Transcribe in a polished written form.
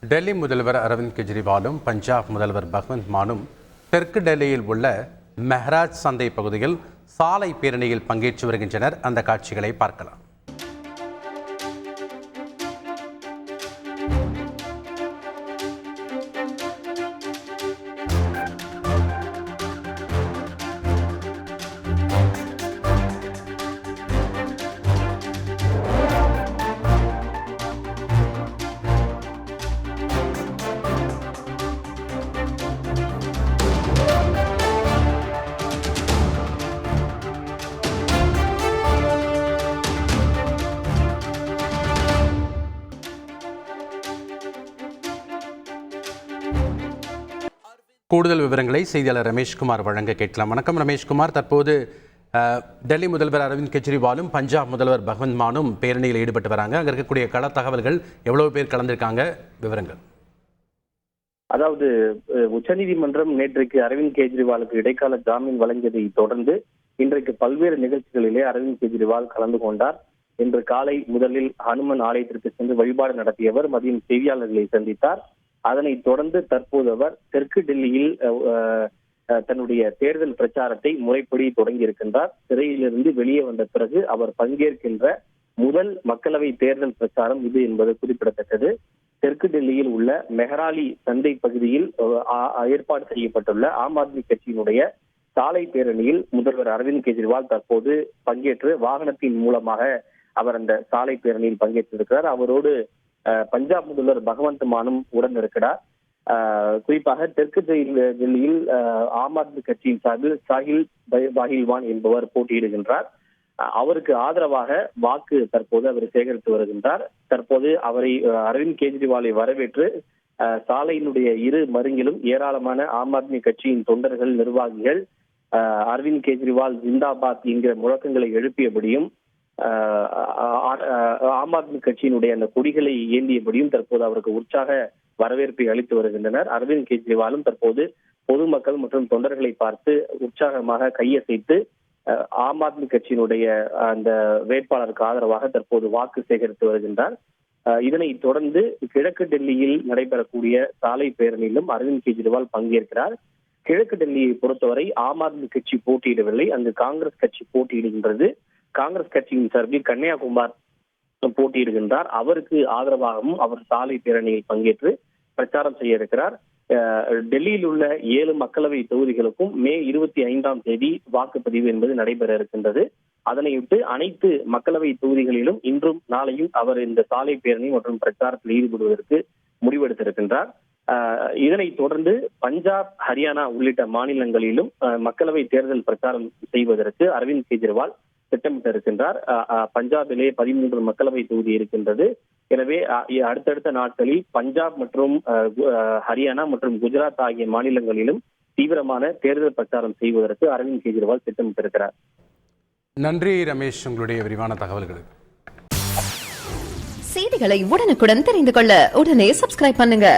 டெல்லி முதல்வர் அரவிந்த் கெஜ்ரிவாலும் பஞ்சாப் முதல்வர் பகவந்த் மானும் தெற்கு டெல்லியில் உள்ள மெஹராஜ் சந்தை பகுதியில் சாலை பேரணியில் பங்கேற்று வருகின்றனர். அந்த காட்சிகளை பார்க்கலாம். கூடுதல் விவரங்களை செய்தியாளர் ரமேஷ்குமார் வழங்க கேட்கலாம். வணக்கம் ரமேஷ்குமார். தற்போது டெல்லி முதல்வர் அரவிந்த் கெஜ்ரிவாலும் பஞ்சாப் முதல்வர் பகவந்த் மானும் பேரணியில் ஈடுபட்டு வராங்க. அங்கே இருக்கக்கூடிய கள தகவல்கள், எவ்வளவு பேர் கலந்திருக்காங்க, விவரங்கள்? அதாவது உச்சநீதிமன்றம் நேற்றைக்கு அரவிந்த் கெஜ்ரிவாலுக்கு இடைக்கால ஜாமீன் வழங்கியதை தொடர்ந்து இன்றைக்கு பல்வேறு நிகழ்ச்சிகளிலே அரவிந்த் கெஜ்ரிவால் கலந்து கொண்டார். இன்று காலை முதலில் ஹனுமன் ஆலயத்திற்கு சென்று வழிபாடு நடத்தியவர் மதியம் செய்தியாளர்களை சந்தித்தார். அதனைத் தொடர்ந்து தற்போது அவர் தெற்கு டெல்லியில் தன்னுடைய தேர்தல் பிரச்சாரத்தை முறைப்படி தொடங்கி இருக்கின்றார். சிறையிலிருந்து வெளியே வந்த பிறகு அவர் பங்கேற்கின்ற முதல் மக்களவை தேர்தல் பிரச்சாரம் இது என்பது குறிப்பிடத்தக்கது. தெற்கு டெல்லியில் உள்ள மெஹராலி சந்தை பகுதியில் ஏற்பாடு செய்யப்பட்டுள்ள ஆம் ஆத்மி கட்சியினுடைய சாலை பேரணியில் முதல்வர் அரவிந்த் கெஜ்ரிவால் தற்போது பங்கேற்று வாகனத்தின் மூலமாக அவர் அந்த சாலை பேரணியில் பங்கேற்றிருக்கிறார். அவரோடு பஞ்சாப் முதல்வர் பகவந்த் மானும் உடன் இருக்கிறார். குறிப்பாக தெற்கு டெல்லியில் ஆம் ஆத்மி கட்சியின் சார்பில் சாஹில் பாஹில்வான் என்பவர் போட்டியிடுகின்றார். அவருக்கு ஆதரவாக வாக்கு தற்போது அவர் சேகரித்து வருகின்றார். தற்போது அவரை அரவிந்த் கெஜ்ரிவாலை வரவேற்று சாலையினுடைய இரு மருங்கிலும் ஏராளமான ஆம் ஆத்மி கட்சியின் தொண்டர்கள், நிர்வாகிகள் அரவிந்த் கெஜ்ரிவால் ஜிந்தாபாத் என்கிற முழக்கங்களை எழுப்பியபடியும் ஆம் ஆத்மி கட்சியினுடைய அந்த கொடிகளை ஏந்தியபடியும் தற்போது அவருக்கு உற்சாக வரவேற்பை அளித்து வருகின்றனர். அரவிந்த் கெஜ்ரிவாலும் தற்போது பொதுமக்கள் மற்றும் தொண்டர்களை பார்த்து உற்சாகமாக கையசைத்து ஆம் ஆத்மி கட்சியினுடைய அந்த வேட்பாளருக்கு ஆதரவாக தற்போது வாக்கு சேகரித்து வருகின்றார். இதனைத் தொடர்ந்து கிழக்கு டெல்லியில் நடைபெறக்கூடிய சாலை பேரணியிலும் அரவிந்த் கெஜ்ரிவால் பங்கேற்கிறார். கிழக்கு டெல்லியை பொறுத்தவரை ஆம் ஆத்மி கட்சி போட்டியிடவில்லை, அங்கு காங்கிரஸ் கட்சி போட்டியிடுகின்றது. காங்கிரஸ் கட்சியின் சார்பில் கன்னியாகுமார் போட்டியிடுகின்றார். அவருக்கு ஆதரவாகவும் அவர் சாலை பேரணியில் பங்கேற்று பிரச்சாரம் செய்ய இருக்கிறார். டெல்லியில் உள்ள 7 மக்களவை தொகுதிகளுக்கும் மே 25ஆம் தேதி வாக்குப்பதிவு என்பது நடைபெற இருக்கின்றது. அதனையொட்டு அனைத்து மக்களவை தொகுதிகளிலும் இன்றும் நாளையும் அவர் இந்த சாலை பேரணி மற்றும் பிரச்சாரத்தில் ஈடுபடுவதற்கு முடிவெடுத்திருக்கின்றார். இதனைத் தொடர்ந்து பஞ்சாப், ஹரியானா உள்ளிட்ட மாநிலங்களிலும் மக்களவை தேர்தல் பிரச்சாரம் செய்வதற்கு அரவிந்த் கெஜ்ரிவால் திட்டமிட்டிருக்கின்றார். பஞ்சாபிலே 13 மக்களவை தொகுதி இருக்கின்றது. எனவே அடுத்தடுத்த நாட்களில் பஞ்சாப் மற்றும் ஹரியானா மற்றும் குஜராத் ஆகிய மாநிலங்களிலும் தீவிரமான தேர்தல் பிரச்சாரம் செய்வதற்கு அரவிந்த் கெஜ்ரிவால் திட்டமிட்டிருக்கிறார். நன்றி ரமேஷ், உங்களுடைய விரிவான தகவல்களுக்கு. செய்திகளை உடனுக்குடன் தெரிந்து கொள்ள உடனே சப்ஸ்கிரைப் பண்ணுங்க.